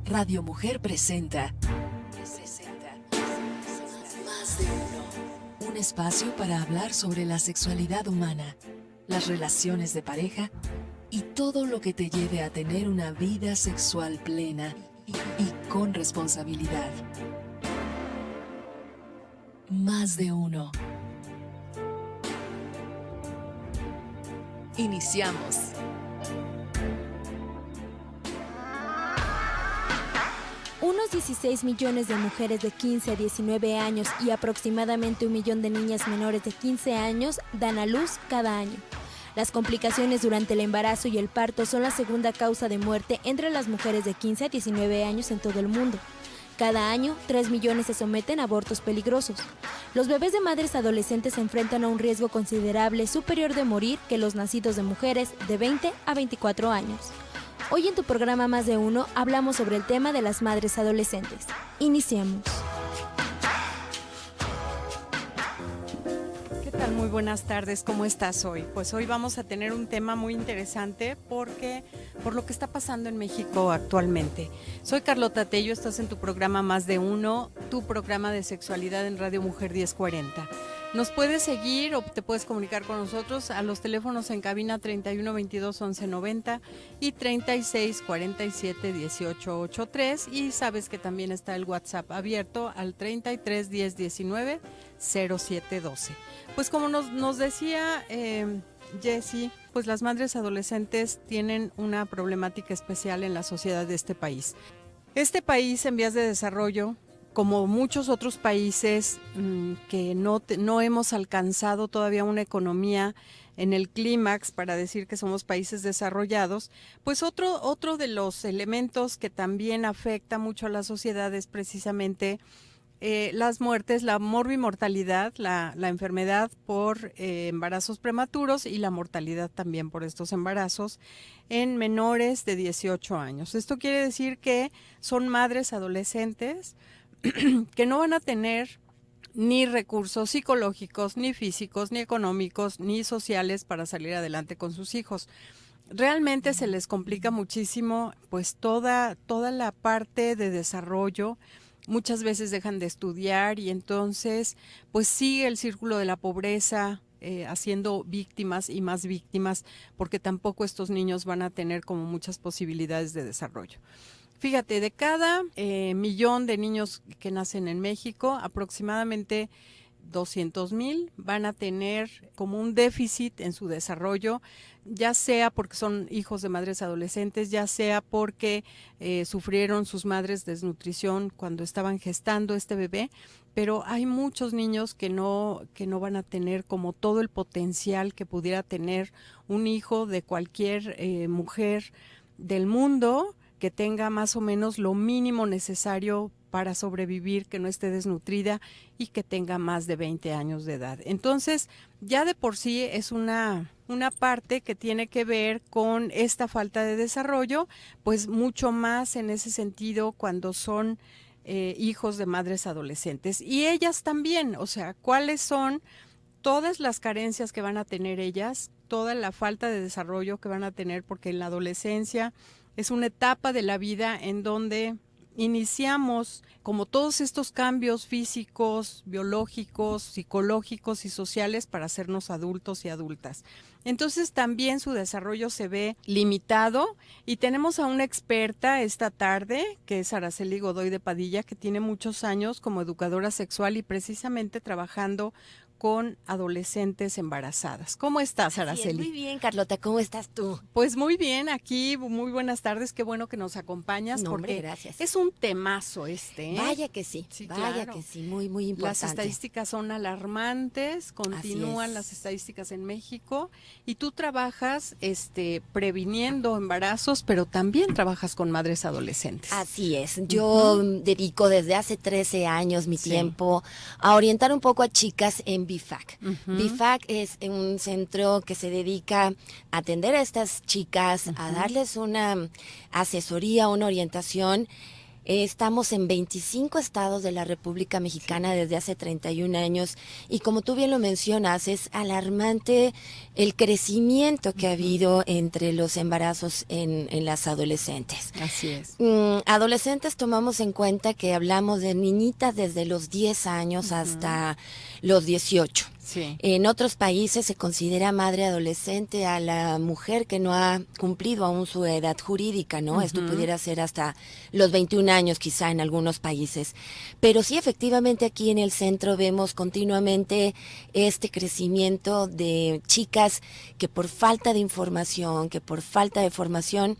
Radio Mujer presenta Más de Uno, un espacio para hablar sobre la sexualidad humana, las relaciones de pareja y todo lo que te lleve a tener una vida sexual plena y con responsabilidad. Más de Uno. Iniciamos. Unos 16 millones de mujeres de 15 a 19 años y aproximadamente 1 millón de niñas menores de 15 años dan a luz cada año. Las complicaciones durante el embarazo y el parto son la segunda causa de muerte entre las mujeres de 15 a 19 años en todo el mundo. Cada año, 3 millones se someten a abortos peligrosos. Los bebés de madres adolescentes se enfrentan a un riesgo considerable superior de morir que los nacidos de mujeres de 20 a 24 años. Hoy en tu programa Más de Uno hablamos sobre el tema de las madres adolescentes. Iniciemos. ¿Qué tal? Muy buenas tardes, ¿cómo estás hoy? Pues hoy vamos a tener un tema muy interesante por lo que está pasando en México actualmente. Soy Carlota Tello, estás en tu programa Más de Uno, tu programa de sexualidad en Radio Mujer 1040. Nos puedes seguir o te puedes comunicar con nosotros a los teléfonos en cabina 31 22 11 90 y 36 47 18 83, y sabes que también está el WhatsApp abierto al 33 10 19 07 12. Pues como nos decía Jessie, pues las madres adolescentes tienen una problemática especial en la sociedad de este país. Este país en vías de desarrollo, como muchos otros países que no hemos alcanzado todavía una economía en el clímax para decir que somos países desarrollados, pues otro de los elementos que también afecta mucho a la sociedad es precisamente las muertes, la morbimortalidad, la enfermedad por embarazos prematuros y la mortalidad también por estos embarazos en menores de 18 años. Esto quiere decir que son madres adolescentes que no van a tener ni recursos psicológicos, ni físicos, ni económicos, ni sociales para salir adelante con sus hijos. Realmente se les complica muchísimo pues toda la parte de desarrollo. Muchas veces dejan de estudiar y entonces pues sigue el círculo de la pobreza, haciendo víctimas y más víctimas, porque tampoco estos niños van a tener como muchas posibilidades de desarrollo. Fíjate, de cada millón de niños que nacen en México, aproximadamente 200,000 van a tener como un déficit en su desarrollo, ya sea porque son hijos de madres adolescentes, ya sea porque sufrieron sus madres desnutrición cuando estaban gestando este bebé, pero hay muchos niños que no van a tener como todo el potencial que pudiera tener un hijo de cualquier mujer del mundo, que tenga más o menos lo mínimo necesario para sobrevivir, que no esté desnutrida y que tenga más de 20 años de edad. Entonces, ya de por sí es una parte que tiene que ver con esta falta de desarrollo, pues mucho más en ese sentido cuando son hijos de madres adolescentes. Y ellas también, o sea, ¿cuáles son todas las carencias que van a tener ellas, toda la falta de desarrollo que van a tener? Porque en la adolescencia es una etapa de la vida en donde iniciamos como todos estos cambios físicos, biológicos, psicológicos y sociales para hacernos adultos y adultas. Entonces también su desarrollo se ve limitado, y tenemos a una experta esta tarde, que es Araceli Godoy de Padilla, que tiene muchos años como educadora sexual y precisamente trabajando con adolescentes embarazadas. ¿Cómo estás, Araceli? Muy bien, Carlota, ¿cómo estás tú? Pues muy bien, aquí, muy buenas tardes, qué bueno que nos acompañas, No, porque hombre, gracias. es un temazo este, ¿eh? Vaya que sí, Sí, vaya claro. que sí, muy, muy importante. Las estadísticas son alarmantes, continúan las estadísticas en México, y tú trabajas previniendo embarazos, pero también trabajas con madres adolescentes. Así es, yo dedico desde hace 13 años mi tiempo a orientar un poco a chicas en BIFAC. BIFAC es un centro que se dedica a atender a estas chicas, a darles una asesoría, una orientación Estamos en 25 estados de la República Mexicana desde hace 31 años y como tú bien lo mencionas, es alarmante el crecimiento que ha habido entre los embarazos en las adolescentes. Así es. Adolescentes tomamos en cuenta que hablamos de niñitas desde los 10 años hasta los 18. Sí. En otros países se considera madre adolescente a la mujer que no ha cumplido aún su edad jurídica, ¿no? Esto pudiera ser hasta los 21 años quizá en algunos países. Pero sí, efectivamente aquí en el centro vemos continuamente este crecimiento de chicas que por falta de información, que por falta de formación,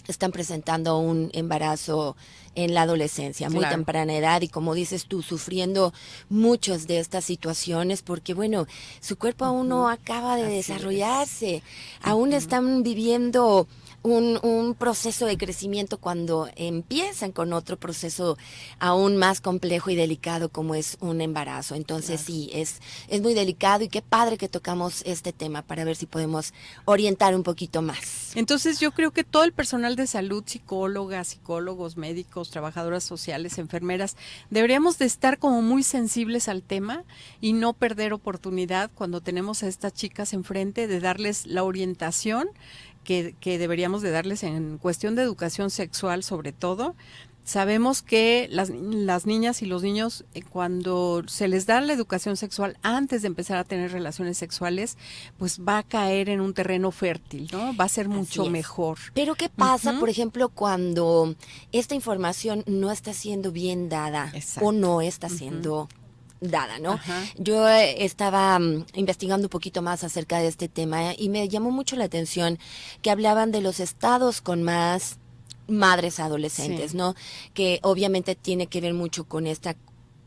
están presentando un embarazo en la adolescencia, muy Claro. temprana edad y como dices tú, sufriendo muchas de estas situaciones porque bueno, su cuerpo aún no acaba de Así desarrollarse, aún están viviendo un proceso de crecimiento cuando empiezan con otro proceso aún más complejo y delicado como es un embarazo. Entonces sí, es muy delicado y qué padre que tocamos este tema para ver si podemos orientar un poquito más. Entonces yo creo que todo el personal de salud, psicólogas, psicólogos, médicos, trabajadoras sociales, enfermeras, deberíamos de estar como muy sensibles al tema y no perder oportunidad cuando tenemos a estas chicas enfrente de darles la orientación que deberíamos de darles en cuestión de educación sexual sobre todo. Sabemos que las niñas y los niños cuando se les da la educación sexual antes de empezar a tener relaciones sexuales, pues va a caer en un terreno fértil, ¿no? Va a ser mucho mejor. Pero ¿qué pasa, por ejemplo, cuando esta información no está siendo bien dada Exacto. o no está siendo dada, ¿no? Ajá. Yo estaba investigando un poquito más acerca de este tema y me llamó mucho la atención que hablaban de los estados con más madres adolescentes, Sí. ¿no? Que obviamente tiene que ver mucho con esta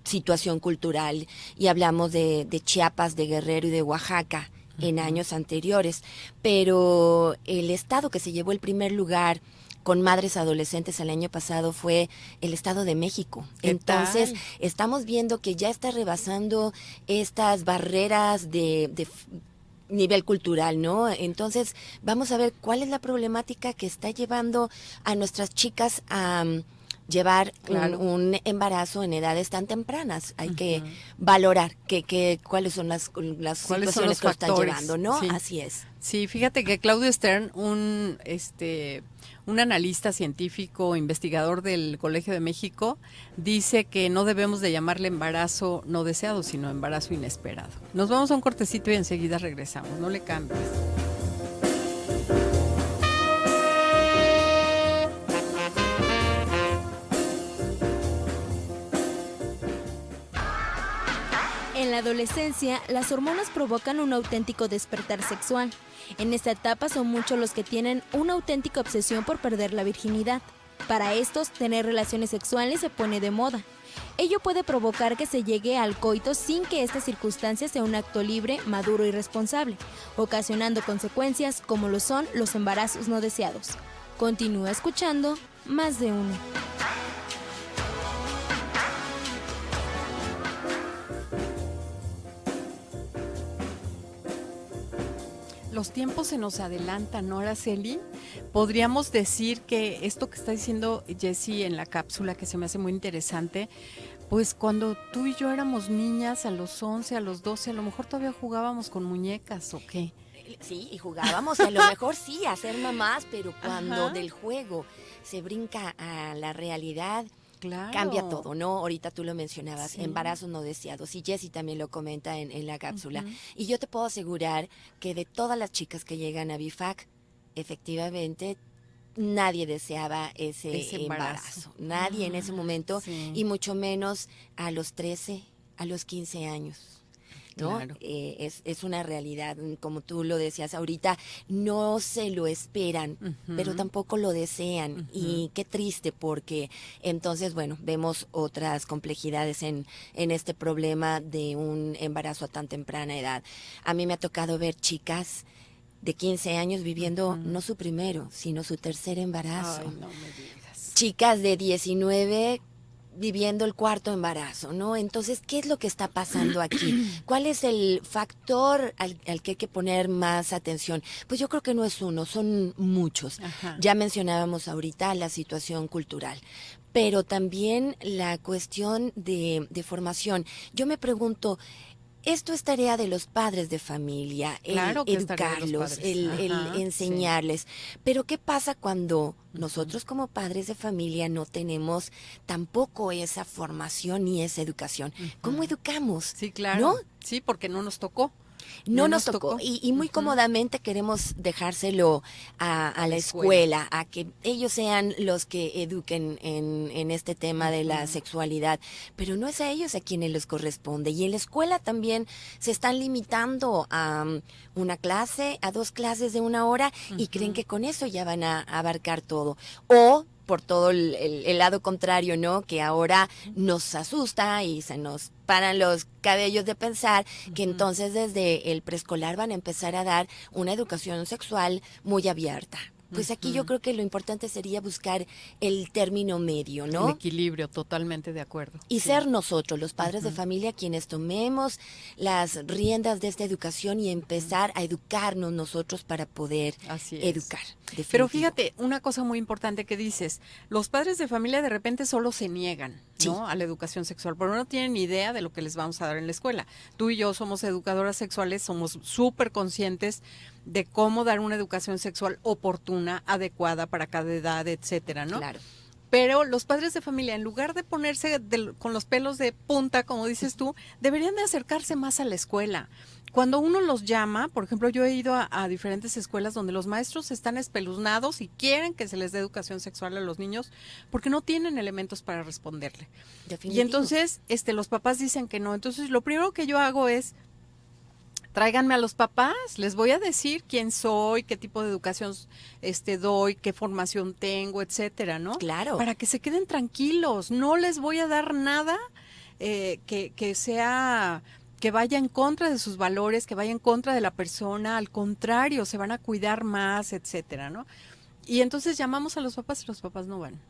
situación cultural y hablamos de Chiapas, de Guerrero y de Oaxaca en años anteriores, pero el estado que se llevó el primer lugar con madres adolescentes el año pasado fue el Estado de México. ¿Qué Entonces, tal? estamos viendo que ya está rebasando estas barreras de nivel cultural, ¿no? Entonces, vamos a ver cuál es la problemática que está llevando a nuestras chicas a llevar Claro. un embarazo en edades tan tempranas. Hay que valorar cuáles son las ¿Cuáles son situaciones los que lo están factores? llevando, ¿no? Sí. Así es. Sí, fíjate que Claudio Stern, un analista científico, investigador del Colegio de México, dice que no debemos de llamarle embarazo no deseado, sino embarazo inesperado. Nos vamos a un cortecito y enseguida regresamos, no le cambies. En la adolescencia, las hormonas provocan un auténtico despertar sexual. En esta etapa son muchos los que tienen una auténtica obsesión por perder la virginidad. Para estos, tener relaciones sexuales se pone de moda. Ello puede provocar que se llegue al coito sin que esta circunstancia sea un acto libre, maduro y responsable, ocasionando consecuencias como lo son los embarazos no deseados. Continúa escuchando Más de Uno. Los tiempos se nos adelantan, ¿no, Araceli? Podríamos decir que esto que está diciendo Jessie en la cápsula, que se me hace muy interesante, pues cuando tú y yo éramos niñas, a los 11, a los 12, a lo mejor todavía jugábamos con muñecas, ¿o qué? Sí, y jugábamos, a lo mejor sí, a ser mamás, pero cuando Ajá. del juego se brinca a la realidad, Claro. cambia todo, ¿no? Ahorita tú lo mencionabas, Sí. embarazos no deseados, y Jessie también lo comenta en la cápsula. Y yo te puedo asegurar que de todas las chicas que llegan a BIFAC, efectivamente, nadie deseaba ese embarazo. Nadie en ese momento, sí. y mucho menos a los 13, a los 15 años. ¿No? Claro. Es una realidad, como tú lo decías ahorita, no se lo esperan, pero tampoco lo desean. Y qué triste, porque entonces, bueno, vemos otras complejidades en este problema de un embarazo a tan temprana edad. A mí me ha tocado ver chicas de 15 años viviendo no su primero, sino su tercer embarazo. Ay, no me digas. Chicas de 19 viviendo el cuarto embarazo, ¿no? Entonces, ¿qué es lo que está pasando aquí? ¿Cuál es el factor al que hay que poner más atención? Pues yo creo que no es uno, son muchos. Ajá. Ya mencionábamos ahorita la situación cultural, pero también la cuestión de formación. Yo me pregunto, esto es tarea de los padres de familia, el Claro que es tarea de los educarlos, padres. el Ajá, sí. enseñarles. Pero ¿qué pasa cuando nosotros como padres de familia no tenemos tampoco esa formación ni esa educación? ¿Cómo educamos? Sí, claro. ¿No? Sí, porque no nos tocó. No nos tocó. Y muy cómodamente queremos dejárselo a la escuela, a que ellos sean los que eduquen en este tema de la sexualidad. Pero no es a ellos a quienes les corresponde. Y en la escuela también se están limitando a una clase, a 2 clases de 1 hora y creen que con eso ya van a abarcar todo. O por todo el lado contrario, ¿no? Que ahora nos asusta y se nos paran los cabellos de pensar que entonces desde el preescolar van a empezar a dar una educación sexual muy abierta. Pues aquí yo creo que lo importante sería buscar el término medio, ¿no? El equilibrio, totalmente de acuerdo. Y Sí. ser nosotros, los padres de familia, quienes tomemos las riendas de esta educación y empezar a educarnos nosotros para poder Así es. educar. Pero definitivo. fíjate, una cosa muy importante que dices, los padres de familia de repente solo se niegan, Sí. ¿no? A la educación sexual, pero no tienen ni idea de lo que les vamos a dar en la escuela. Tú y yo somos educadoras sexuales, somos súper conscientes de cómo dar una educación sexual oportuna, adecuada para cada edad, etcétera, ¿no? Claro. Pero los padres de familia, en lugar de ponerse con los pelos de punta, como dices tú, deberían de acercarse más a la escuela. Cuando uno los llama, por ejemplo, yo he ido a diferentes escuelas donde los maestros están espeluznados y quieren que se les dé educación sexual a los niños porque no tienen elementos para responderle. Y Definitivo. entonces los papás dicen que no. Entonces, lo primero que yo hago es tráiganme a los papás, les voy a decir quién soy, qué tipo de educación doy, qué formación tengo, etcétera, ¿no? Claro. Para que se queden tranquilos, no les voy a dar nada que sea, que vaya en contra de sus valores, que vaya en contra de la persona, al contrario, se van a cuidar más, etcétera, ¿no? Y entonces llamamos a los papás y los papás no van.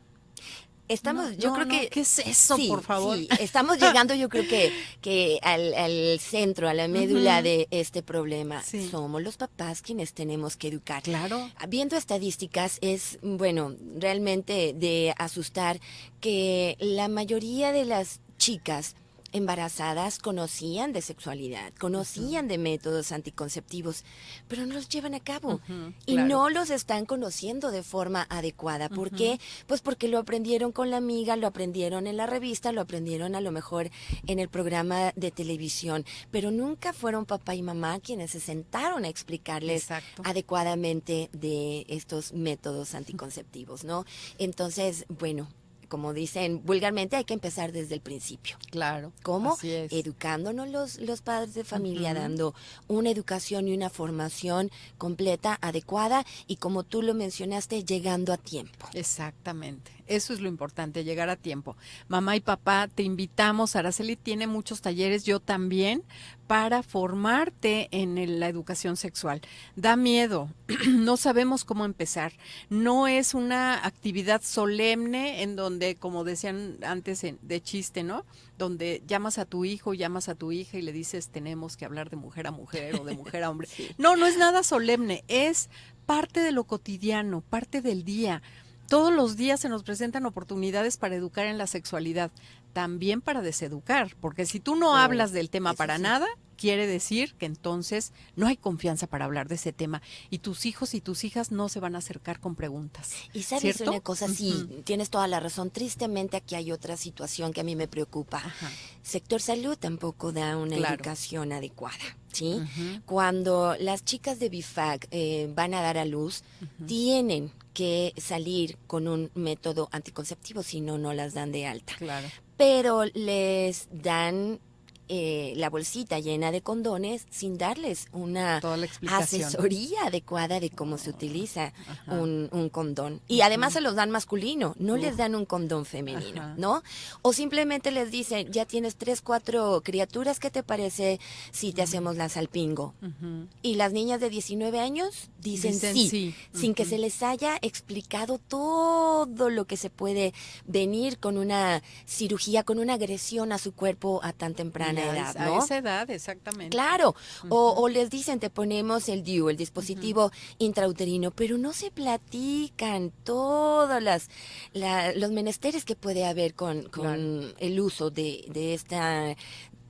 Estamos, No, yo no, creo no, que ¿qué es eso, sí, por favor? sí, estamos llegando, yo creo que al centro, a la médula de este problema. Sí. Somos los papás quienes tenemos que educar. Claro. Viendo estadísticas es, bueno, realmente de asustar que la mayoría de las chicas embarazadas conocían de sexualidad, conocían de métodos anticonceptivos, pero no los llevan a cabo y claro. no los están conociendo de forma adecuada. ¿Por qué? Pues porque lo aprendieron con la amiga, lo aprendieron en la revista, lo aprendieron a lo mejor en el programa de televisión, pero nunca fueron papá y mamá quienes se sentaron a explicarles Exacto. adecuadamente de estos métodos anticonceptivos, ¿no? Entonces, bueno, como dicen vulgarmente, hay que empezar desde el principio. Claro. ¿Cómo? Así es. Educándonos los padres de familia, dando una educación y una formación completa, adecuada y como tú lo mencionaste, llegando a tiempo. Exactamente, eso es lo importante, llegar a tiempo. Mamá y papá, te invitamos, Araceli tiene muchos talleres, yo también, para formarte en la educación sexual. Da miedo, no sabemos cómo empezar. No es una actividad solemne en donde, como decían antes de chiste, ¿no? Donde llamas a tu hijo, llamas a tu hija y le dices tenemos que hablar de mujer a mujer o de mujer a hombre. Sí. No, no es nada solemne, es parte de lo cotidiano, parte del día. Todos los días se nos presentan oportunidades para educar en la sexualidad, también para deseducar, porque si tú no hablas del tema para nada, quiere decir que entonces no hay confianza para hablar de ese tema y tus hijos y tus hijas no se van a acercar con preguntas. Y sabes ¿cierto? Una cosa, sí, tienes toda la razón. Tristemente aquí hay otra situación que a mí me preocupa. Ajá. Sector salud tampoco da una Claro. educación adecuada, ¿sí? Cuando las chicas de BIFAC van a dar a luz, tienen que salir con un método anticonceptivo, si no, no las dan de alta. Claro. Pero les dan la bolsita llena de condones sin darles una Toda la explicación. asesoría adecuada de cómo se utiliza un condón. Y además se los dan masculino, no les dan un condón femenino, Ajá. ¿no? O simplemente les dicen, ya tienes 3, 4 criaturas, ¿qué te parece si te hacemos la salpingo? Ujú. Y las niñas de 19 años dicen sí, sin que se les haya explicado todo lo que se puede venir con una cirugía, con una agresión a su cuerpo a tan temprana Y edad, a ¿no? esa edad, exactamente. Claro, o les dicen, te ponemos el DIU, el dispositivo intrauterino, pero no se platican todos los menesteres que puede haber con Claro. el uso de esta,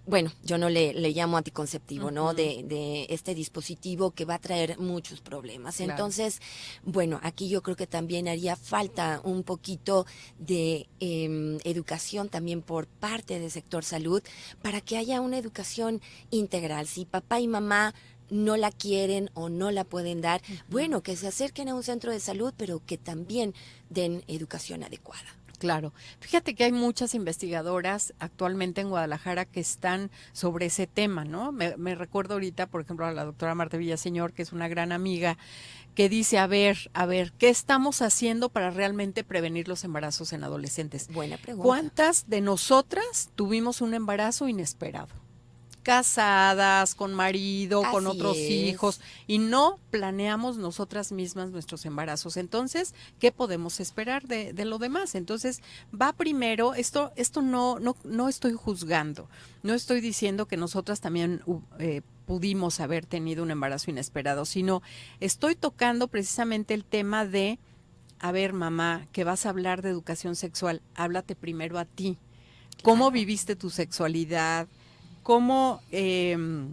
bueno, yo no le llamo anticonceptivo, ¿no? De este dispositivo que va a traer muchos problemas. Claro. Entonces, bueno, aquí yo creo que también haría falta un poquito de educación también por parte del sector salud para que haya una educación integral. Si papá y mamá no la quieren o no la pueden dar, bueno, que se acerquen a un centro de salud, pero que también den educación adecuada. Claro. Fíjate que hay muchas investigadoras actualmente en Guadalajara que están sobre ese tema, ¿no? Me recuerdo ahorita, por ejemplo, a la doctora Marta Villaseñor, que es una gran amiga, que dice, a ver, ¿qué estamos haciendo para realmente prevenir los embarazos en adolescentes? Buena pregunta. ¿Cuántas de nosotras tuvimos un embarazo inesperado? Casadas, con marido, con Así otros es. hijos, y no planeamos nosotras mismas nuestros embarazos. Entonces, ¿qué podemos esperar de lo demás? Entonces, va primero, esto no estoy juzgando, no estoy diciendo que nosotras también pudimos haber tenido un embarazo inesperado, sino estoy tocando precisamente el tema de, a ver, mamá, que vas a hablar de educación sexual, háblate primero a ti. ¿Cómo viviste tu sexualidad? ¿Cómo de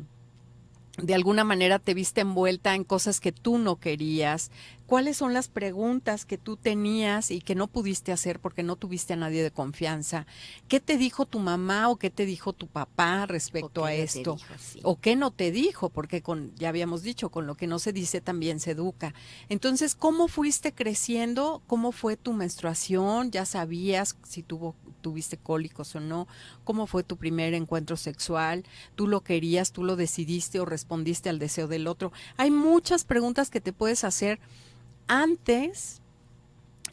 alguna manera te viste envuelta en cosas que tú no querías? ¿Cuáles son las preguntas que tú tenías y que no pudiste hacer porque no tuviste a nadie de confianza? ¿Qué te dijo tu mamá o qué te dijo tu papá respecto a esto? ¿O qué no te dijo? Porque ya habíamos dicho, con lo que no se dice también se educa. Entonces, ¿cómo fuiste creciendo? ¿Cómo fue tu menstruación? ¿Ya sabías si tuviste cólicos o no? ¿Cómo fue tu primer encuentro sexual? ¿Tú lo querías, tú lo decidiste o respondiste al deseo del otro? Hay muchas preguntas que te puedes hacer antes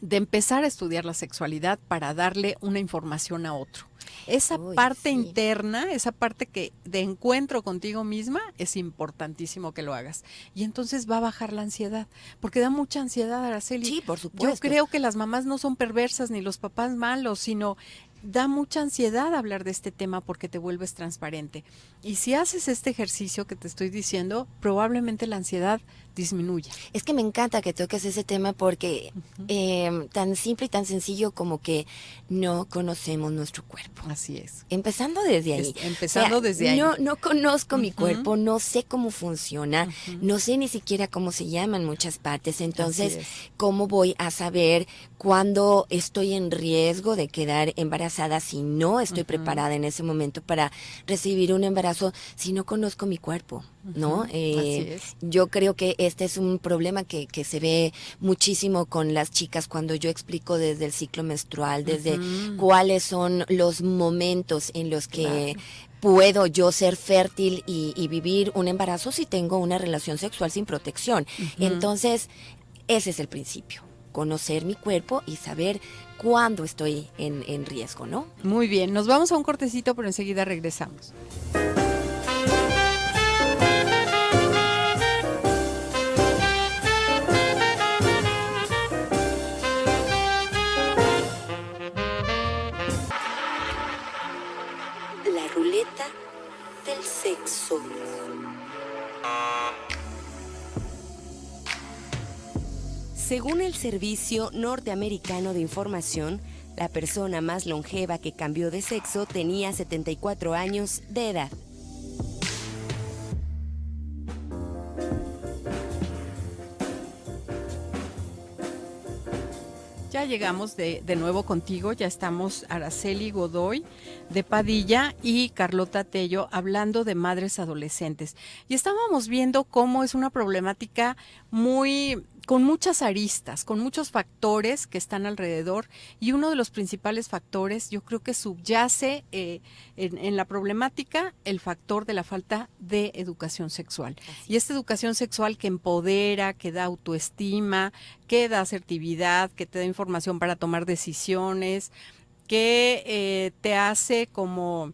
de empezar a estudiar la sexualidad para darle una información a otro. Esa parte interna, esa parte que de encuentro contigo misma, es importantísimo que lo hagas. Y entonces va a bajar la ansiedad, porque da mucha ansiedad, Araceli. Sí, por supuesto. Yo creo que las mamás no son perversas ni los papás malos, sino da mucha ansiedad hablar de este tema porque te vuelves transparente. Y si haces este ejercicio que te estoy diciendo, probablemente la ansiedad disminuya. Es que me encanta que toques ese tema porque tan simple y tan sencillo como que no conocemos nuestro cuerpo. Así es. Empezando desde ahí. Desde ahí. No conozco mi cuerpo, no sé cómo funciona, no sé ni siquiera cómo se llama en muchas partes. Entonces, ¿cómo voy a saber cuándo estoy en riesgo de quedar embarazada si no estoy preparada en ese momento para recibir un embarazo si no conozco mi cuerpo? ¿No? Así es. Yo creo que este es un problema que se ve muchísimo con las chicas cuando yo explico desde el ciclo menstrual, desde cuáles son los momentos en los que puedo yo ser fértil y vivir un embarazo si tengo una relación sexual sin protección. Entonces, ese es el principio, conocer mi cuerpo y saber cuándo estoy en riesgo, ¿no? Muy bien, nos vamos a un cortecito, pero enseguida regresamos. La ruleta del sexo. Según el Servicio Norteamericano de Información, la persona más longeva que cambió de sexo tenía 74 años de edad. Ya llegamos de nuevo contigo, ya estamos Araceli Godoy de Padilla y Carlota Tello hablando de madres adolescentes. Y estábamos viendo cómo es una problemática muy con muchas aristas, con muchos factores que están alrededor, y uno de los principales factores yo creo que subyace en la problemática el factor de la falta de educación sexual. Y esta educación sexual que empodera, que da autoestima, que da asertividad, que te da información para tomar decisiones, que te hace como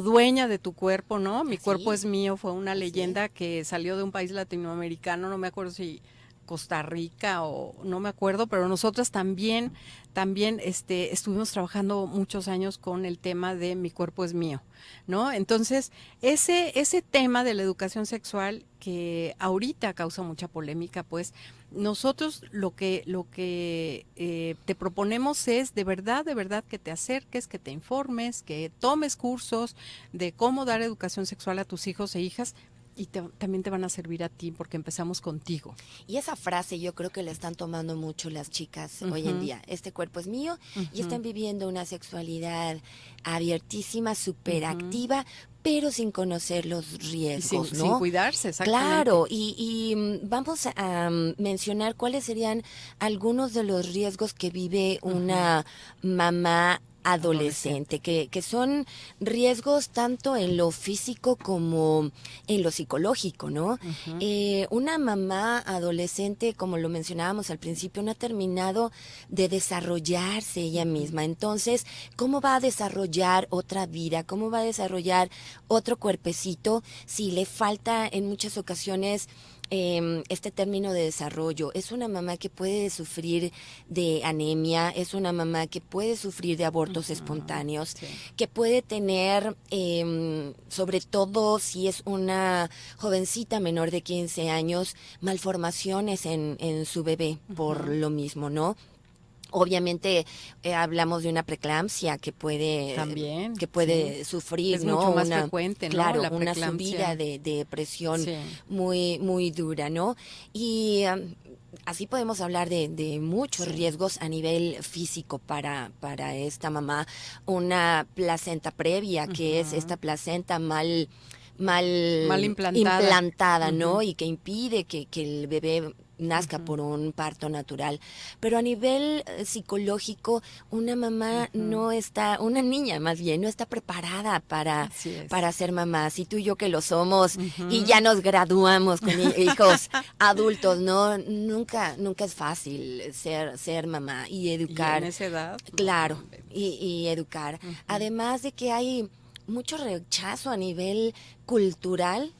dueña de tu cuerpo, ¿no? Mi cuerpo es mío, fue una leyenda que salió de un país latinoamericano, no me acuerdo si Costa Rica o no me acuerdo, pero nosotras también estuvimos trabajando muchos años con el tema de mi cuerpo es mío, ¿no? Entonces, ese tema de la educación sexual que ahorita causa mucha polémica, pues nosotros lo que te proponemos es de verdad que te acerques, que te informes, que tomes cursos de cómo dar educación sexual a tus hijos e hijas, y también te van a servir a ti porque empezamos contigo. Y esa frase yo creo que la están tomando mucho las chicas hoy en día. Este cuerpo es mío, y están viviendo una sexualidad abiertísima, súper activa, pero sin conocer los riesgos, ¿no? Sin cuidarse, exactamente. Claro, y vamos a mencionar cuáles serían algunos de los riesgos que vive una mamá adolescente, que son riesgos tanto en lo físico como en lo psicológico, ¿no? Una mamá adolescente, como lo mencionábamos al principio, no ha terminado de desarrollarse ella misma. Entonces, ¿cómo va a desarrollar otra vida? ¿Cómo va a desarrollar otro cuerpecito si le falta en muchas ocasiones este término de desarrollo? Es una mamá que puede sufrir de anemia, es una mamá que puede sufrir de abortos espontáneos, que puede tener, sobre todo si es una jovencita menor de 15 años, malformaciones en su bebé por lo mismo, ¿no? Obviamente hablamos de una preeclampsia que puede también sufrir, es ¿no? mucho más frecuente, ¿no? Claro, la una subida de presión muy muy dura, ¿no? Y así podemos hablar de muchos riesgos a nivel físico para esta mamá. Una placenta previa, que es esta placenta mal implantada, ¿no? Y que impide que el bebé nazca por un parto natural. Pero a nivel psicológico, una mamá no está, una niña más bien, no está preparada para ser mamá. Si tú y yo que lo somos y ya nos graduamos con hijos adultos, ¿no? Nunca es fácil ser mamá y educar. ¿Y en esa edad? Claro, y educar. Además de que hay mucho rechazo a nivel cultural,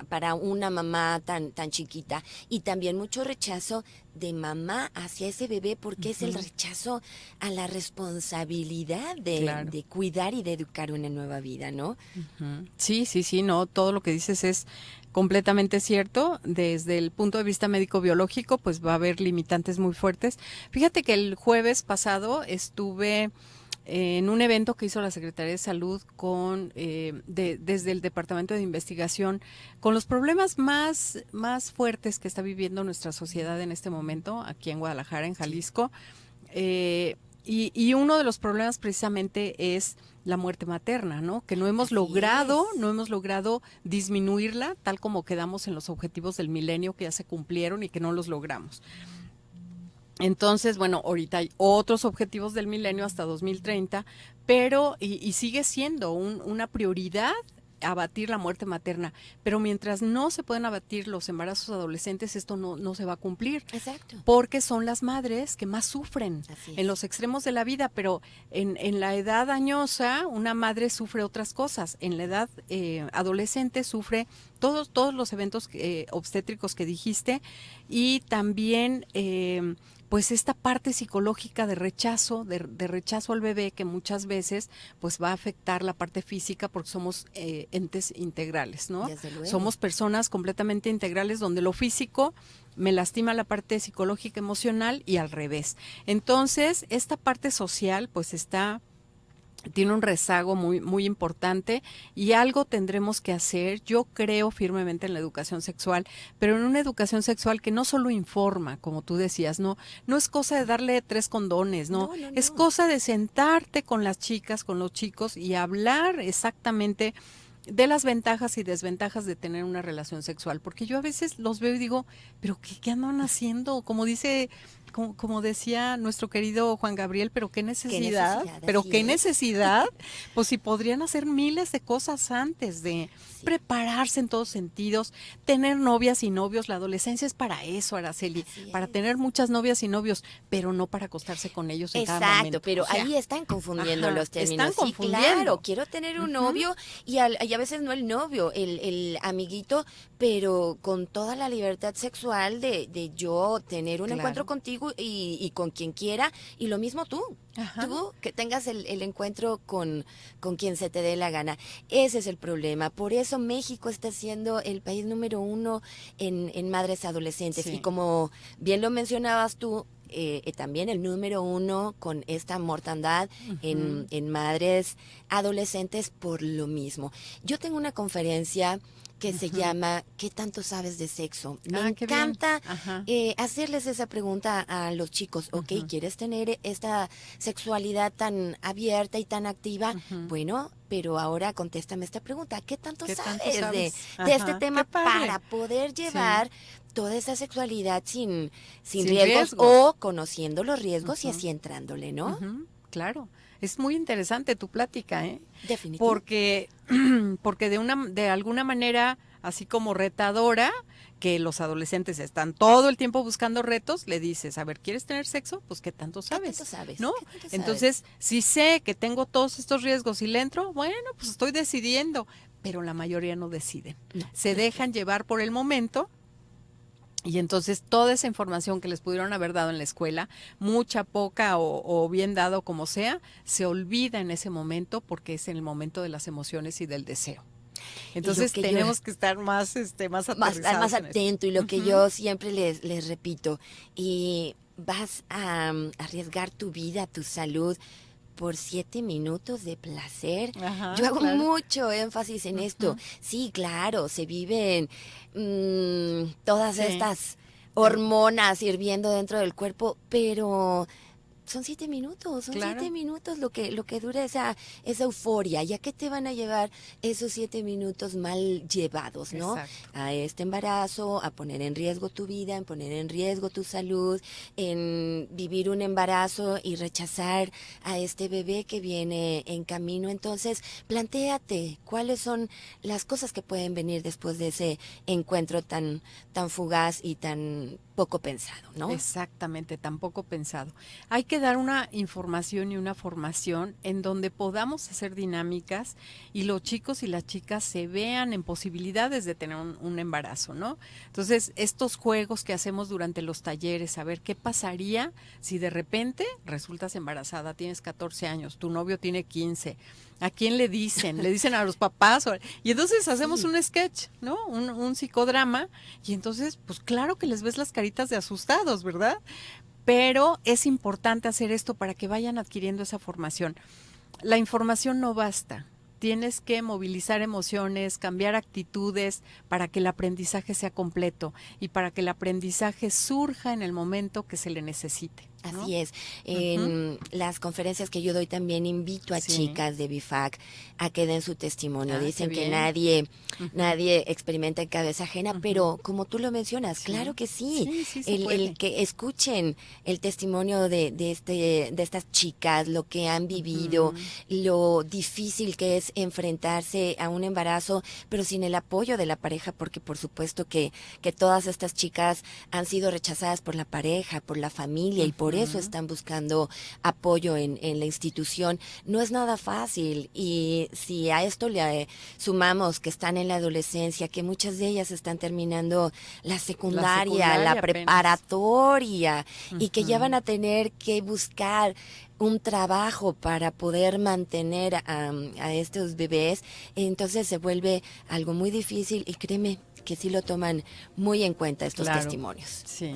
para una mamá tan chiquita, y también mucho rechazo de mamá hacia ese bebé, porque es el rechazo a la responsabilidad de cuidar y de educar una nueva vida, ¿no? Sí, no, todo lo que dices es completamente cierto. Desde el punto de vista médico-biológico, pues va a haber limitantes muy fuertes. Fíjate que el jueves pasado estuve en un evento que hizo la Secretaría de Salud desde el Departamento de Investigación, con los problemas más fuertes que está viviendo nuestra sociedad en este momento, aquí en Guadalajara, en Jalisco. Y uno de los problemas precisamente es la muerte materna, ¿no? Que no hemos logrado disminuirla, tal como quedamos en los objetivos del milenio que ya se cumplieron y que no los logramos. Entonces, bueno, ahorita hay otros objetivos del milenio hasta 2030, pero y sigue siendo una prioridad abatir la muerte materna, pero mientras no se pueden abatir los embarazos adolescentes, esto no se va a cumplir. Exacto. Porque son las madres que más sufren en los extremos de la vida, pero en la edad añosa una madre sufre otras cosas, en la edad adolescente sufre todos los eventos obstétricos que dijiste, y también pues esta parte psicológica de rechazo al bebé, que muchas veces pues va a afectar la parte física, porque somos entes integrales, ¿no? Somos personas completamente integrales, donde lo físico me lastima la parte psicológica, emocional, y al revés. Entonces, esta parte social pues tiene un rezago muy importante, y algo tendremos que hacer. Yo creo firmemente en la educación sexual, pero en una educación sexual que no solo informa, como tú decías, no es cosa de darle 3 condones, no. Es cosa de sentarte con las chicas, con los chicos, y hablar exactamente de las ventajas y desventajas de tener una relación sexual, porque yo a veces los veo y digo, pero ¿qué andan haciendo? Como decía nuestro querido Juan Gabriel, pero qué necesidad, pues si podrían hacer miles de cosas antes de prepararse en todos sentidos, tener novias y novios. La adolescencia es para eso, Araceli, para tener muchas novias y novios, pero no para acostarse con ellos en cada momento. Exacto, pero ahí están confundiendo los términos. Están confundiendo. Claro, quiero tener un novio y a veces no el novio, el amiguito, pero con toda la libertad sexual de yo tener un encuentro contigo y con quien quiera, y lo mismo tú. Tú que tengas el encuentro con quien se te dé la gana. Ese es el problema. Por eso México está siendo el país número 1 en madres adolescentes. Y como bien lo mencionabas tú, también el número 1 con esta mortandad en madres adolescentes por lo mismo. Yo tengo una conferencia que se llama ¿Qué tanto sabes de sexo? Me encanta hacerles esa pregunta a los chicos. Ok, ¿quieres tener esta sexualidad tan abierta y tan activa? Bueno, pero ahora contéstame esta pregunta. ¿Qué tanto sabes de este tema para poder llevar toda esa sexualidad sin riesgos o conociendo los riesgos y así entrándole, ¿no? Claro. Es muy interesante tu plática, ¿eh? Definitivamente. Porque de alguna manera, así como retadora, que los adolescentes están todo el tiempo buscando retos, le dices, a ver, ¿quieres tener sexo? Pues ¿qué tanto sabes? ¿Qué tanto sabes? ¿No? ¿Qué tanto sabes? Entonces, si sé que tengo todos estos riesgos y le entro, bueno, pues estoy decidiendo, pero la mayoría no deciden. Se dejan llevar por el momento. Y entonces toda esa información que les pudieron haber dado en la escuela, mucha, poca o bien dado como sea, se olvida en ese momento porque es en el momento de las emociones y del deseo. Entonces tenemos que estar más más atento, y lo que yo siempre les repito, y vas a arriesgar tu vida, tu salud por 7 minutos de placer. Yo hago mucho énfasis en esto. Sí, claro, se viven todas estas hormonas hirviendo dentro del cuerpo, pero son 7 minutos, son 7 minutos lo que dura esa euforia. ¿Y a qué te van a llevar esos 7 minutos mal llevados, no? Exacto. A este embarazo, a poner en riesgo tu vida, en poner en riesgo tu salud, en vivir un embarazo y rechazar a este bebé que viene en camino. Entonces, plantéate cuáles son las cosas que pueden venir después de ese encuentro tan fugaz y tan poco pensado, ¿no? Exactamente, tan poco pensado. Hay que dar una información y una formación en donde podamos hacer dinámicas y los chicos y las chicas se vean en posibilidades de tener un embarazo, ¿no? Entonces, estos juegos que hacemos durante los talleres, a ver qué pasaría si de repente resultas embarazada, tienes 14 años, tu novio tiene 15. ¿A quién le dicen? Le dicen a los papás. Y entonces hacemos un sketch, ¿no? Un psicodrama. Y entonces, pues claro que les ves las caritas de asustados, ¿verdad? Pero es importante hacer esto para que vayan adquiriendo esa formación. La información no basta. Tienes que movilizar emociones, cambiar actitudes para que el aprendizaje sea completo y para que el aprendizaje surja en el momento que se le necesite, ¿no? Así es. En las conferencias que yo doy también invito a chicas de BIFAC a que den su testimonio. Dicen que nadie experimenta en cabeza ajena, pero como tú lo mencionas, claro que sí. El que escuchen el testimonio de estas chicas, lo que han vivido, lo difícil que es enfrentarse a un embarazo, pero sin el apoyo de la pareja, porque por supuesto que todas estas chicas han sido rechazadas por la pareja, por la familia, y por eso están buscando apoyo en la institución. No es nada fácil, y si a esto le sumamos que están en la adolescencia, que muchas de ellas están terminando la secundaria la preparatoria, y que ya van a tener que buscar un trabajo para poder mantener a estos bebés, entonces se vuelve algo muy difícil, y créeme que sí lo toman muy en cuenta estos testimonios. Sí.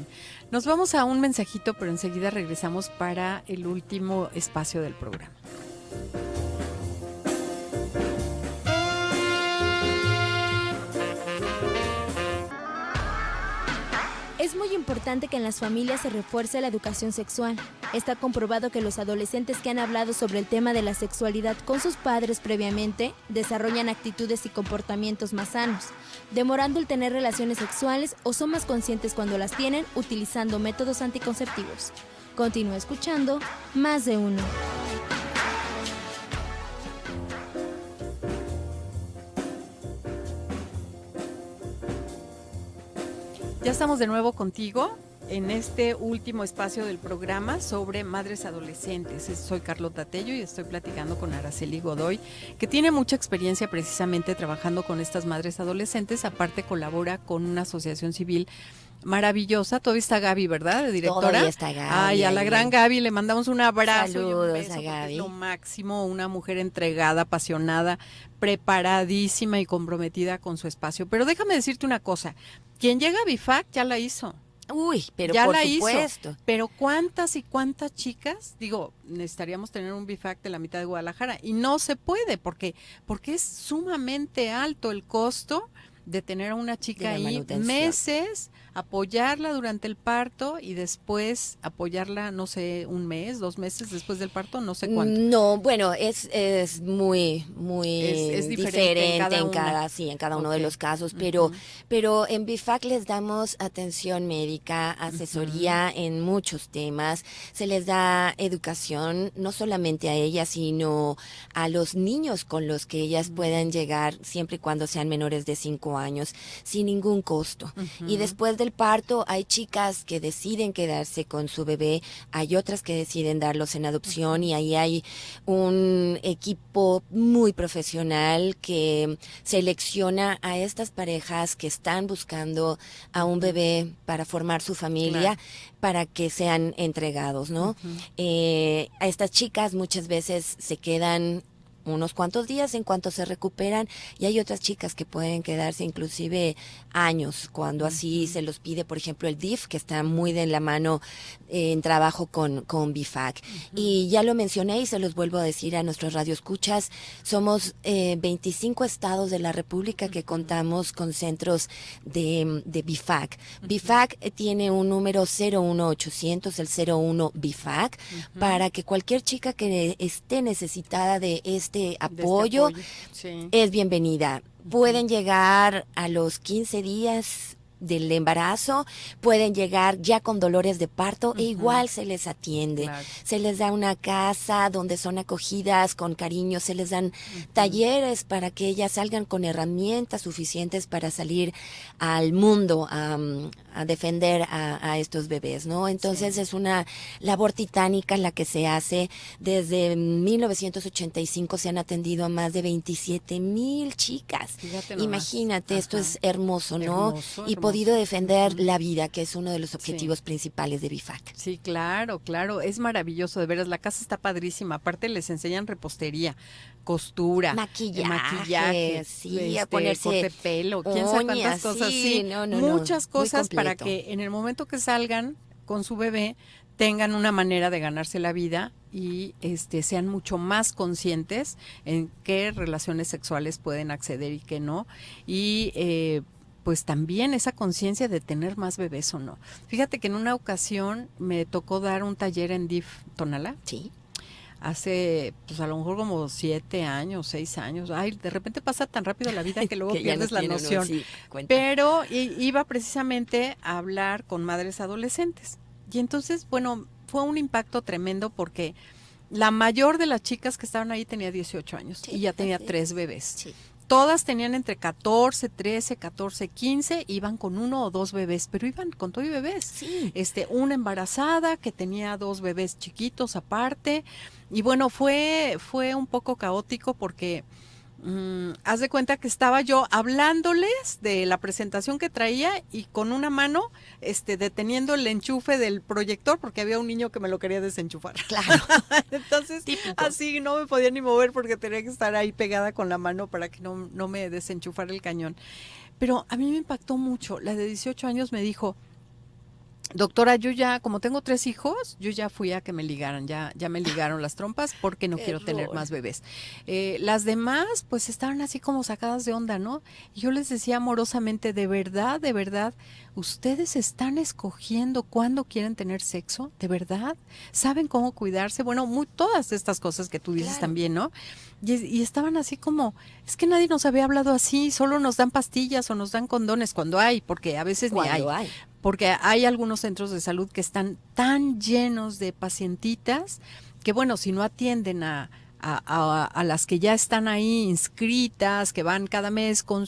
Nos vamos a un mensajito, pero enseguida regresamos para el último espacio del programa. Es muy importante que en las familias se refuerce la educación sexual. Está comprobado que los adolescentes que han hablado sobre el tema de la sexualidad con sus padres previamente desarrollan actitudes y comportamientos más sanos, demorando el tener relaciones sexuales o son más conscientes cuando las tienen utilizando métodos anticonceptivos. Continúa escuchando Más de Uno. Ya estamos de nuevo contigo en este último espacio del programa sobre madres adolescentes. Soy Carlota Tello y estoy platicando con Araceli Godoy, que tiene mucha experiencia precisamente trabajando con estas madres adolescentes. Aparte colabora con una asociación civil maravillosa. Todavía está Gaby, ¿verdad? De directora. Todavía está Gaby. Ay, a la gran Gaby le mandamos un abrazo. Saludos y un beso, a Gaby. es lo máximo, una mujer entregada, apasionada, preparadísima y comprometida con su espacio. Pero déjame decirte una cosa, quien llega a BIFAC ya la hizo. Uy, pero ya por la supuesto. hizo, pero cuántas y cuántas chicas, digo, necesitaríamos tener un BIFAC de la mitad de Guadalajara y no se puede porque es sumamente alto el costo de tener a una chica ahí meses, apoyarla durante el parto y después apoyarla, no sé, 1 mes, 2 meses después del parto, no sé cuánto. No, bueno, es muy Es diferente en cada uno de Ok. los casos, pero en BIFAC les damos atención médica, asesoría en muchos temas, se les da educación no solamente a ellas, sino a los niños con los que ellas puedan llegar siempre y cuando sean menores de 5 años, sin ningún costo. Y después del parto hay chicas que deciden quedarse con su bebé, hay otras que deciden darlos en adopción y ahí hay un equipo muy profesional que selecciona a estas parejas que están buscando a un bebé para formar su familia, para que sean entregados, ¿no? A estas chicas muchas veces se quedan unos cuantos días en cuanto se recuperan y hay otras chicas que pueden quedarse inclusive años cuando así se los pide, por ejemplo el DIF, que está muy de la mano en trabajo con BIFAC. Y ya lo mencioné y se los vuelvo a decir a nuestros radioescuchas, somos 25 estados de la República que contamos con centros de BIFAC. BIFAC tiene un número 01800, el 01 BIFAC, para que cualquier chica que esté necesitada de este apoyo, Sí. es bienvenida. Pueden llegar a los 15 días del embarazo, pueden llegar ya con dolores de parto e igual se les atiende. Claro. Se les da una casa donde son acogidas con cariño, se les dan talleres para que ellas salgan con herramientas suficientes para salir al mundo a defender a estos bebés, ¿no? Entonces es una labor titánica la que se hace. Desde 1985 se han atendido a más de 27,000 chicas. Fíjate nomás. Imagínate, esto Ajá. es hermoso, ¿no? Hermoso, Y hermoso. podido defender la vida, que es uno de los objetivos principales de BIFAC. Sí, claro, claro, es maravilloso, de veras, la casa está padrísima, aparte les enseñan repostería, costura, Maquillaje, sí, a ponerse corte de pelo, quién sabe cuántas uñas, cosas, sí, sí, no, muchas muy cosas para completo. que en el momento que salgan con su bebé tengan una manera de ganarse la vida y sean mucho más conscientes en qué relaciones sexuales pueden acceder y qué no, y pues también esa conciencia de tener más bebés o no. Fíjate que en una ocasión me tocó dar un taller en DIF Tonalá, Sí. hace pues a lo mejor como 7 años, 6 años. Ay, de repente pasa tan rápido la vida que luego Que ya pierdes no la tiene uno, noción. sí, cuenta. Pero iba precisamente a hablar con madres adolescentes. Y entonces, bueno, fue un impacto tremendo porque la mayor de las chicas que estaban ahí tenía 18 años Sí, y ya tenía así es. 3 bebés. Sí. Todas tenían entre 14, 13, 14, 15, iban con 1 o 2 bebés, pero iban con todo y bebés. Sí. Una embarazada que tenía 2 bebés chiquitos aparte. Y bueno, fue un poco caótico porque haz de cuenta que estaba yo hablándoles de la presentación que traía y con una mano deteniendo el enchufe del proyector porque había un niño que me lo quería desenchufar. Claro. Entonces, Típico. así no me podía ni mover porque tenía que estar ahí pegada con la mano para que no me desenchufara el cañón. Pero a mí me impactó mucho. La de 18 años me dijo, doctora, yo ya, como tengo 3 hijos, yo ya fui a que me ligaran, ya me ligaron las trompas porque no quiero tener más bebés. Las demás, pues estaban así como sacadas de onda, ¿no? Y yo les decía amorosamente, de verdad, ¿ustedes están escogiendo cuándo quieren tener sexo? ¿De verdad? ¿Saben cómo cuidarse? Bueno, todas estas cosas que tú dices Claro. también, ¿no? Y estaban así como, es que nadie nos había hablado así, solo nos dan pastillas o nos dan condones cuando hay, porque a veces ni hay. Cuando hay. Porque hay algunos centros de salud que están tan llenos de pacientitas que, bueno, si no atienden a las que ya están ahí inscritas, que van cada mes con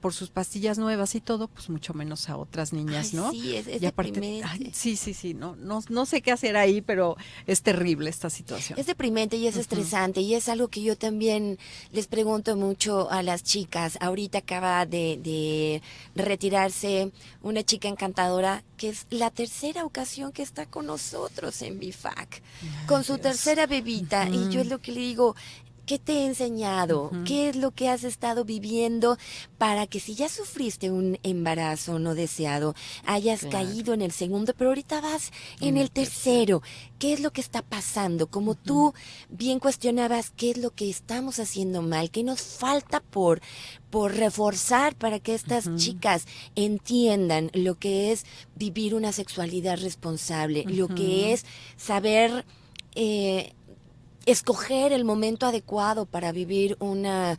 por sus pastillas nuevas y todo, pues mucho menos a otras niñas, Ay, ¿no? sí, es Y aparte, deprimente. sí, no sé qué hacer ahí, pero es terrible esta situación. Es deprimente y es estresante y es algo que yo también les pregunto mucho a las chicas. Ahorita acaba de retirarse una chica encantadora que es la tercera ocasión que está con nosotros en BIFAC, con su Dios. tercera bebita. Y yo es lo que le digo, ¿qué te he enseñado? Ujú. ¿Qué es lo que has estado viviendo para que si ya sufriste un embarazo no deseado, hayas Claro. caído en el segundo, pero ahorita vas en el tercero? ¿Qué es lo que está pasando? Como tú bien cuestionabas, ¿qué es lo que estamos haciendo mal? ¿Qué nos falta por reforzar para que estas chicas entiendan lo que es vivir una sexualidad responsable, lo que es saber escoger el momento adecuado para vivir una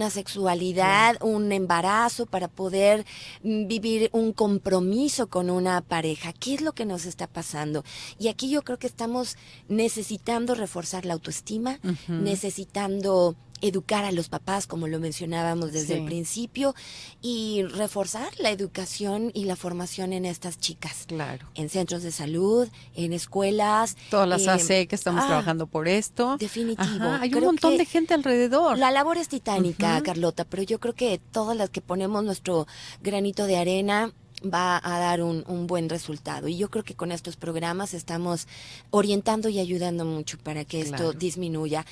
sexualidad, un embarazo, para poder vivir un compromiso con una pareja? ¿Qué es lo que nos está pasando? Y aquí yo creo que estamos necesitando reforzar la autoestima, necesitando educar a los papás, como lo mencionábamos desde el principio, y reforzar la educación y la formación en estas chicas. Claro. En centros de salud, en escuelas. Todas las AC que estamos trabajando por esto. Definitivo. Ajá, hay un Creo montón que de gente alrededor. La labor es titánica, Carlota, pero yo creo que todas las que ponemos nuestro granito de arena va a dar un buen resultado. Y yo creo que con estos programas estamos orientando y ayudando mucho para que esto disminuya.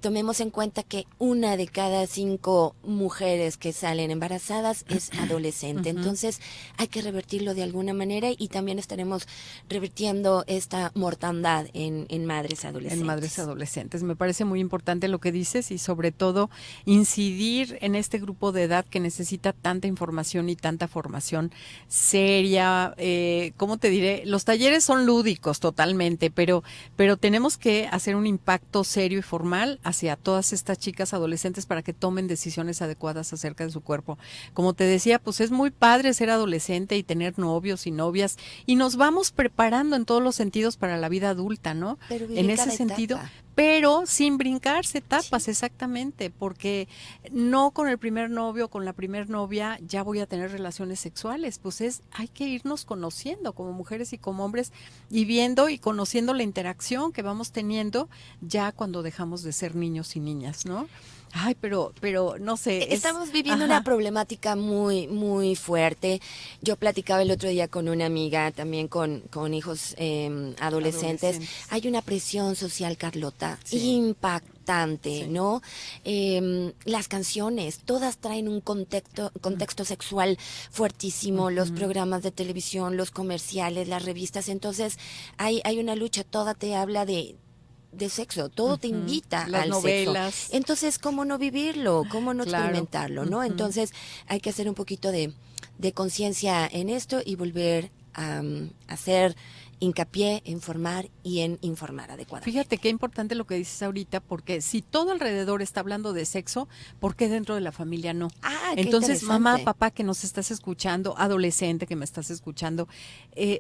Tomemos en cuenta que 1 de cada 5 mujeres que salen embarazadas es adolescente. Entonces hay que revertirlo de alguna manera y también estaremos revirtiendo esta mortandad en madres adolescentes. En madres adolescentes. Me parece muy importante lo que dices y sobre todo incidir en este grupo de edad que necesita tanta información y tanta formación seria. ¿Cómo te diré? Los talleres son lúdicos totalmente, pero tenemos que hacer un impacto serio y formal hacia todas estas chicas adolescentes para que tomen decisiones adecuadas acerca de su cuerpo. Como te decía, pues es muy padre ser adolescente y tener novios y novias y nos vamos preparando en todos los sentidos para la vida adulta, ¿no? Pero En ese sentido, pero sin brincarse etapas, exactamente, porque no con el primer novio o con la primer novia ya voy a tener relaciones sexuales, pues hay que irnos conociendo como mujeres y como hombres y viendo y conociendo la interacción que vamos teniendo ya cuando dejamos de ser niños y niñas, ¿no? Ay, pero no sé. Estamos viviendo una problemática muy, muy fuerte. Yo platicaba el otro día con una amiga, también con hijos adolescentes. Hay una presión social, Carlota, impactante, ¿no? Las canciones, todas traen un contexto sexual fuertísimo, los programas de televisión, los comerciales, las revistas. Entonces, hay una lucha, toda te habla de sexo, todo te invita las al novelas. sexo. Entonces, ¿cómo no vivirlo? ¿Cómo no experimentarlo? ¿No? Entonces, hay que hacer un poquito de conciencia en esto y volver a hacer hincapié en formar y en informar adecuadamente. Fíjate qué importante lo que dices ahorita, porque si todo alrededor está hablando de sexo, ¿por qué dentro de la familia no? Entonces, mamá, papá que nos estás escuchando, adolescente que me estás escuchando,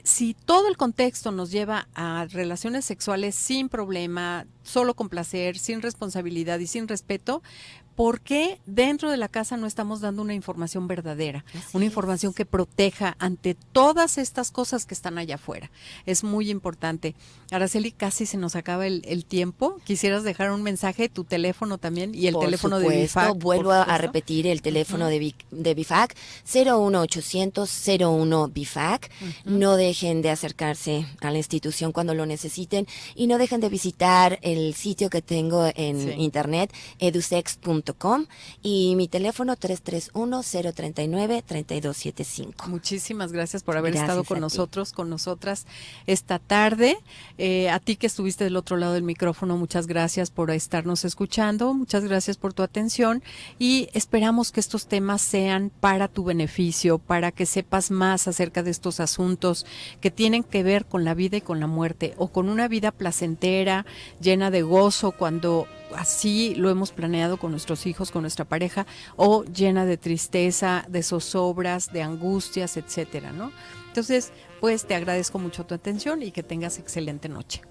si todo el contexto nos lleva a relaciones sexuales sin problema, solo con placer, sin responsabilidad y sin respeto, ¿por qué dentro de la casa no estamos dando una información verdadera? Una información que proteja ante todas estas cosas que están allá afuera. es muy importante. Araceli, casi se nos acaba el tiempo. ¿Quisieras dejar un mensaje, tu teléfono también y el teléfono de BIFAC? Vuelvo a repetir el teléfono de BIFAC, 01800 BIFAC. No dejen de acercarse a la institución cuando lo necesiten y no dejen de visitar el sitio que tengo en internet, edusex.com, y mi teléfono 331-039-3275. Muchísimas gracias por haber estado con nosotros, con nosotras esta tarde. A ti que estuviste del otro lado del micrófono, muchas gracias por estarnos escuchando, muchas gracias por tu atención y esperamos que estos temas sean para tu beneficio, para que sepas más acerca de estos asuntos que tienen que ver con la vida y con la muerte, o con una vida placentera, llena de gozo cuando así lo hemos planeado con nuestros hijos, con nuestra pareja, o llena de tristeza, de zozobras, de angustias, etcétera, ¿no? Entonces, pues te agradezco mucho tu atención y que tengas excelente noche.